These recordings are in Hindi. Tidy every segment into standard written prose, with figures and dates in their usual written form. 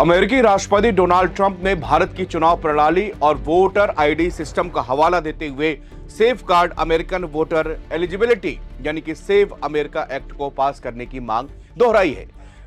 अमेरिकी राष्ट्रपति डोनाल्ड ट्रंप ने भारत की चुनाव प्रणाली और वोटर आईडी सिस्टम का हवाला देते हुए safe guard American voter eligibility यानी कि सेव अमेरिका एक्ट को पास करने की मांग दोहराई है।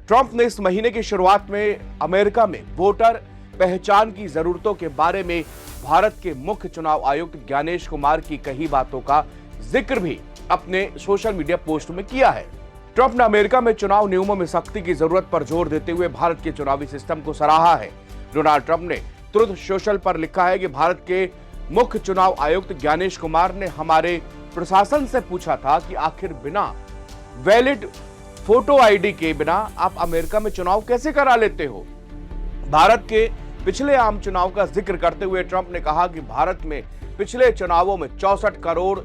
ट्रंप ने इस महीने की शुरुआत में अमेरिका में वोटर पहचान की जरूरतों के बारे में भारत के मुख्य चुनाव आयुक्त ज्ञानेश कुमार की कही बातों का जिक्र भी अपने सोशल मीडिया पोस्ट में किया है। ट्रंप ने अमेरिका में चुनाव नियमों में सख्ती की जरूरत पर जोर देते हुए भारत के चुनावी सिस्टम को सराहा है। डोनाल्ड ट्रंप ने ट्रुथ सोशल पर लिखा है कि भारत के मुख्य चुनाव आयुक्त ज्ञानेश कुमार ने हमारे प्रशासन से पूछा था कि आखिर बिना वैलिड फोटो आईडी के बिना आप अमेरिका में चुनाव कैसे करा लेते हो। भारत के पिछले आम चुनाव का जिक्र करते हुए ट्रंप ने कहा कि भारत में पिछले चुनावों में 64 करोड़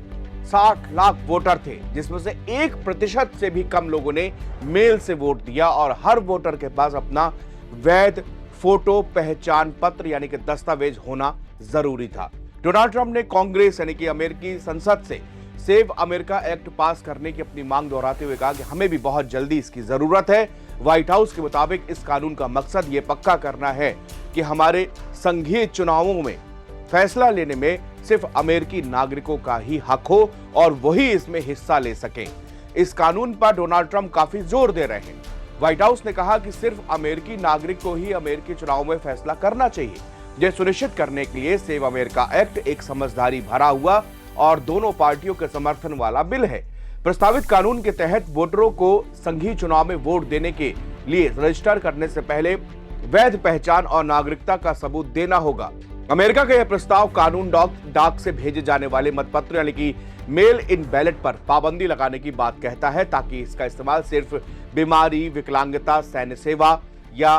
60 लाख वोटर थे, जिसमें से 1% से भी कम लोगों ने मेल से वोट दिया और हर वोटर के पास अपना वैध फोटो पहचान पत्र यानी कि दस्तावेज होना जरूरी था। डोनाल्ड ट्रंप ने कांग्रेस यानी कि अमेरिकी संसद से सेव अमेरिका एक्ट पास करने की अपनी मांग दोहराते हुए कहा कि हमें भी बहुत जल्दी इसकी जरूरत है। व्हाइट हाउस के मुताबिक इस कानून का मकसद ये पक्का करना है कि हमारे संघीय चुनावों में फैसला लेने में सिर्फ अमेरिकी नागरिकों का ही हक हो और वही इसमें हिस्सा ले सकें। इस कानून पर डोनाल्ड ट्रंप काफी जोर दे रहे हैं। व्हाइट हाउस ने कहा कि सिर्फ अमेरिकी नागरिक को ही अमेरिकी चुनाव में फैसला करना चाहिए। यह सुनिश्चित करने के लिए सेव अमेरिका एक्ट एक समझदारी भरा हुआ और दोनों पार्टियों के समर्थन वाला बिल है। प्रस्तावित कानून के तहत वोटरों को संघीय चुनाव में वोट देने के लिए रजिस्टर करने से पहले वैध पहचान और नागरिकता का सबूत देना होगा। अमेरिका का यह प्रस्ताव कानून डाक से भेजे जाने वाले मतपत्र यानी कि मेल इन बैलेट पर पाबंदी लगाने की बात कहता है, ताकि इसका इस्तेमाल सिर्फ बीमारी, विकलांगता, सैन्य सेवा या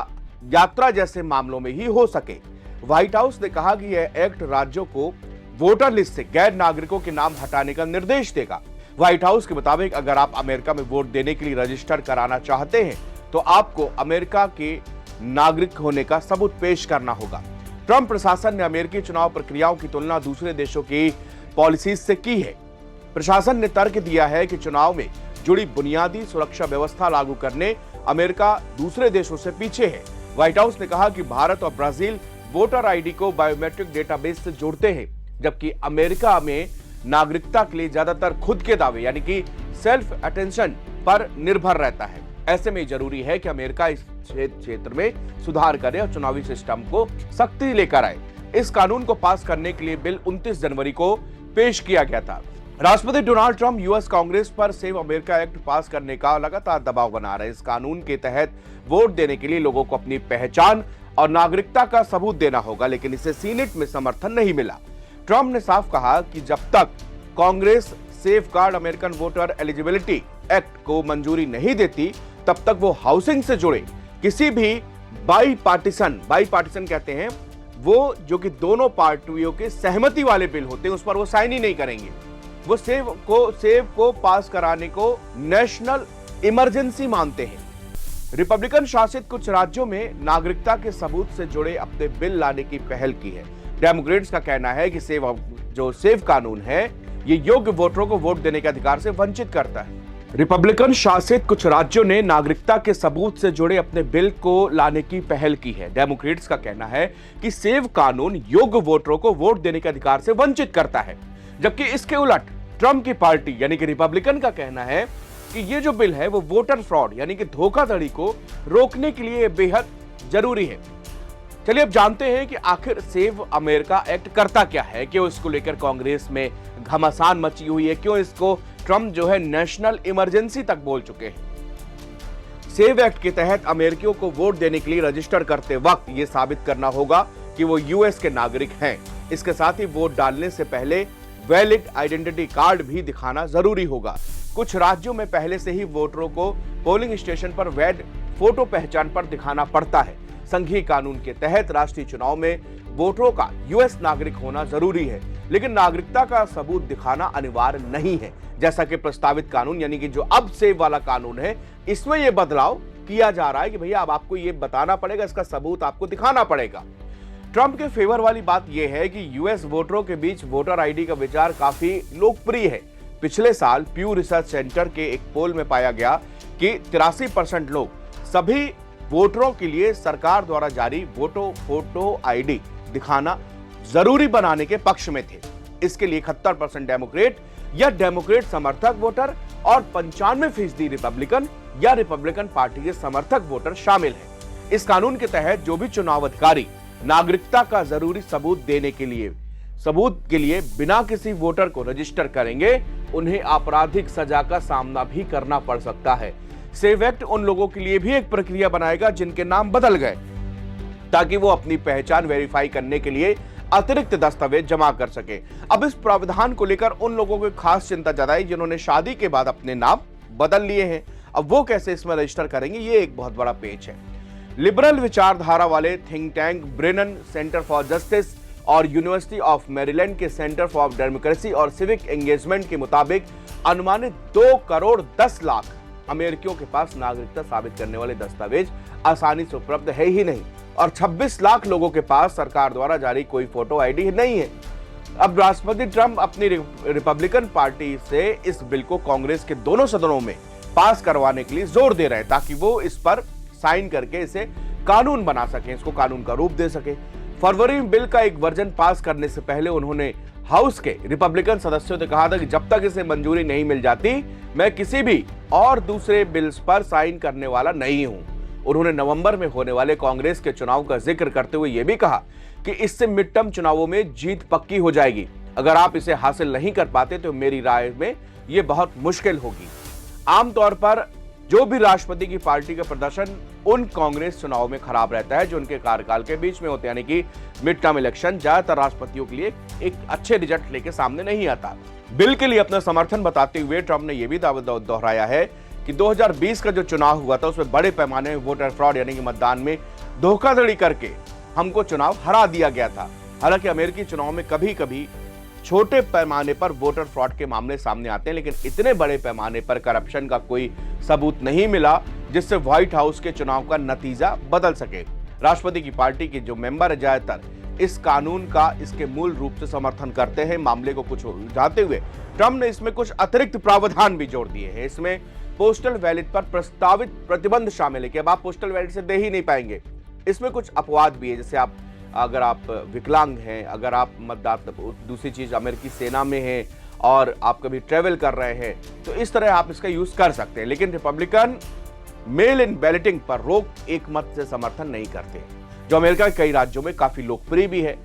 यात्रा जैसे मामलों में ही हो सके। व्हाइट हाउस ने कहा कि यह एक्ट राज्यों को वोटर लिस्ट से गैर नागरिकों के नाम हटाने का निर्देश देगा। व्हाइट हाउस के मुताबिक अगर आप अमेरिका में वोट देने के लिए रजिस्टर कराना चाहते हैं तो आपको अमेरिका के नागरिक होने का सबूत पेश करना होगा। ट्रंप प्रशासन ने अमेरिकी चुनाव प्रक्रियाओं की तुलना दूसरे देशों की पॉलिसीज से की है। प्रशासन ने तर्क दिया है कि चुनाव में जुड़ी बुनियादी सुरक्षा व्यवस्था लागू करने अमेरिका दूसरे देशों से पीछे है। व्हाइट हाउस ने कहा कि भारत और ब्राजील वोटर आईडी को बायोमेट्रिक डेटाबेस से जोड़ते हैं, जबकि अमेरिका में नागरिकता के लिए ज्यादातर खुद के दावे यानी कि सेल्फ अटेंशन पर निर्भर रहता है। ऐसे में जरूरी है कि अमेरिका इस क्षेत्र में सुधार करे और चुनावी सिस्टम को सख्ती लेकर आए। इस कानून को पास करने के लिए बिल 29 जनवरी को पेश किया गया था। राष्ट्रपति डोनाल्ड ट्रंप यूएस कांग्रेस पर सेव अमेरिका एक्ट पास करने का लगातार दबाव बना रहे हैं। इस कानून के तहत वोट देने के लिए लोगों को अपनी पहचान और नागरिकता का सबूत देना होगा, लेकिन इसे सीनेट में समर्थन नहीं मिला। ट्रंप ने साफ कहा कि जब तक Congress safe guard American voter eligibility act को मंजूरी नहीं देती, तब तक वो हाउसिंग से जुड़े किसी भी बाईपार्टीसन कहते हैं वो जो कि दोनों पार्टियों के सहमति वाले बिल होते हैं उस पर वो साइन ही नहीं करेंगे। वो सेव को पास कराने को नेशनल इमरजेंसी मानते हैं। रिपब्लिकन शासित कुछ राज्यों में नागरिकता के सबूत से जुड़े अपने बिल लाने की पहल की है। डेमोक्रेट्स का कहना है कि सेव कानून है ये योग्य वोटरों को वोट देने के अधिकार से वंचित करता है। रिपब्लिकन शासित कुछ राज्यों ने नागरिकता के सबूत से जुड़े अपने बिल को लाने की पहल की है। डेमोक्रेट्स का कहना है कि सेव कानून योग्य वोटरों को वोट देने के अधिकार से वंचित करता है, जबकि इसके उलट ट्रंप की पार्टी यानी कि रिपब्लिकन का कहना है कि ये जो बिल है वो वोटर फ्रॉड यानी कि धोखाधड़ी को रोकने के लिए बेहद जरूरी है। चलिए अब जानते हैं कि आखिर सेव अमेरिका एक्ट करता क्या है, क्यों इसको लेकर कांग्रेस में घमासान मची हुई है, क्यों इसको ट्रंप जो है नेशनल इमरजेंसी तक बोल चुके हैं। सेव एक्ट के तहत अमेरिकियों को वोट देने के लिए रजिस्टर करते वक्त यह साबित करना होगा कि वो यूएस के नागरिक हैं। इसके साथ ही वोट डालने से पहले वैलिड आइडेंटिटी कार्ड भी दिखाना जरूरी होगा। कुछ राज्यों में पहले से ही वोटरों को पोलिंग स्टेशन पर वैध फोटो पहचान पर दिखाना पड़ता है। संघीय कानून के तहत राष्ट्रीय चुनाव में वोटरों का यूएस नागरिक होना जरूरी है, लेकिन नागरिकता का सबूत दिखाना अनिवार्य नहीं है। जैसा कि प्रस्तावित कानून यानी कि जो अब सेव वाला कानून है, इसमें यह बदलाव किया जा रहा है कि भैया अब आपको ये बताना पड़ेगा, इसका सबूत आपको दिखाना पड़ेगा। ट्रंप के फेवर वाली बात यह है कि यूएस वोटरों के बीच वोटर आईडी का विचार काफी लोकप्रिय है। पिछले साल प्यू रिसर्च सेंटर के एक पोल में पाया गया कि 83% लोग सभी वोटरों के लिए सरकार द्वारा जारी फोटो आईडी दिखाना जरूरी बनाने के पक्ष में थे। इसके लिए 71% डेमोक्रेट या डेमोक्रेट समर्थक वोटर और 95% रिपब्लिकन या रिपब्लिकन पार्टी के समर्थक वोटर शामिल हैं। इस कानून के तहत जो भी चुनाव अधिकारी नागरिकता का जरूरी सबूत के लिए बिना किसी वोटर को रजिस्टर करेंगे, उन्हें आपराधिक सजा का सामना भी करना पड़ सकता है। सेव एक्ट उन लोगों के लिए भी एक प्रक्रिया बनाएगा जिनके नाम बदल गए, ताकि वो अपनी पहचान वेरीफाई करने के लिए अतिरिक्त दस्तावेज जमा कर सके। अब इस प्रावधान को लेकर उन लोगों को खास चिंता जताई जिन्होंने शादी के बाद अपने नाम बदल लिए हैं। अब वो कैसे इसमें रजिस्टर करेंगे, ये एक बहुत बड़ा पेच है। लिबरल विचारधारा वाले think tank Brennan centre for justice और यूनिवर्सिटी ऑफ मैरीलैंड के सेंटर फॉर डेमोक्रेसी और सिविक एंगेजमेंट के मुताबिक अनुमानित 2 करोड़ 10 लाख अमेरिकियों के पास नागरिकता साबित करने वाले दस्तावेज आसानी से उपलब्ध है ही नहीं, और 26 लाख लोगों के पास सरकार द्वारा जारी कोई फोटो आईडी नहीं है। अब राष्ट्रपति ट्रंप अपनी रिपब्लिकन पार्टी से इस बिल को कांग्रेस के दोनों सदनों में पास करवाने के लिए जोर दे रहे हैं, ताकि वो इस पर साइन करके इसे कानून बना सके, इसको कानून का रूप दे सके। फरवरी में बिल का एक वर्जन पास करने से पहले उन्होंने हाउस के रिपब्लिकन सदस्यों से कहा था कि जब तक इसे मंजूरी नहीं मिल जाती, मैं किसी भी और दूसरे बिल्स पर साइन करने वाला नहीं हूं। उन्होंने नवंबर में होने वाले कांग्रेस के चुनाव का जिक्र करते हुए यह भी कहा कि इससे मिड टर्म चुनावों में जीत पक्की हो जाएगी। अगर आप इसे हासिल नहीं कर पाते तो मेरी राय में यह बहुत मुश्किल होगी। आमतौर पर जो भी राष्ट्रपति की पार्टी का प्रदर्शन उन कांग्रेस चुनाव में खराब रहता है जो उनके कार्यकाल के बीच में होते हैं, यानी कि मिड टर्म इलेक्शन ज्यादातर राष्ट्रपतियों के लिए एक अच्छे रिजल्ट लेके सामने नहीं आता। बिल के लिए अपना समर्थन बताते हुए ट्रंप ने यह भी दावा दोहराया है कि 2020 का जो चुनाव हुआ था उसमें बड़े पैमाने में वोटर फ्रॉड यानी कि मतदान में धोखाधड़ी करके हमको चुनाव हरा दिया गया था। हालांकि अमेरिकी चुनाव में कभी कभी छोटे पैमाने पर वोटर फ्रॉड के मामले सामने आते हैं, लेकिन इतने बड़े पैमाने पर करप्शन का कोई सबूत नहीं मिला जिससे व्हाइट हाउस के चुनाव का नतीजा बदल सके। राष्ट्रपति की पार्टी के जो मेंबर है ज्यादातर इस कानून का इसके मूल रूप से समर्थन करते हैं। मामले को कुछ उलझाते हुए ट्रंप ने इसमें कुछ अतिरिक्त प्रावधान भी जोड़ दिए हैं। इसमें पोस्टल बैलेट पर प्रस्तावित प्रतिबंध शामिल है कि अब आप पोस्टल बैलेट से दे ही नहीं पाएंगे। इसमें कुछ अपवाद भी है, जैसे अगर आप विकलांग हैं, अगर आप मतदाता, दूसरी चीज अमेरिकी सेना में हैं और आप कभी ट्रेवल कर रहे हैं, तो इस तरह आप इसका यूज कर सकते हैं। लेकिन रिपब्लिकन मेल इन बैलेटिंग पर रोक एक मत से समर्थन नहीं करते, जो अमेरिका के कई राज्यों में काफी लोकप्रिय भी है।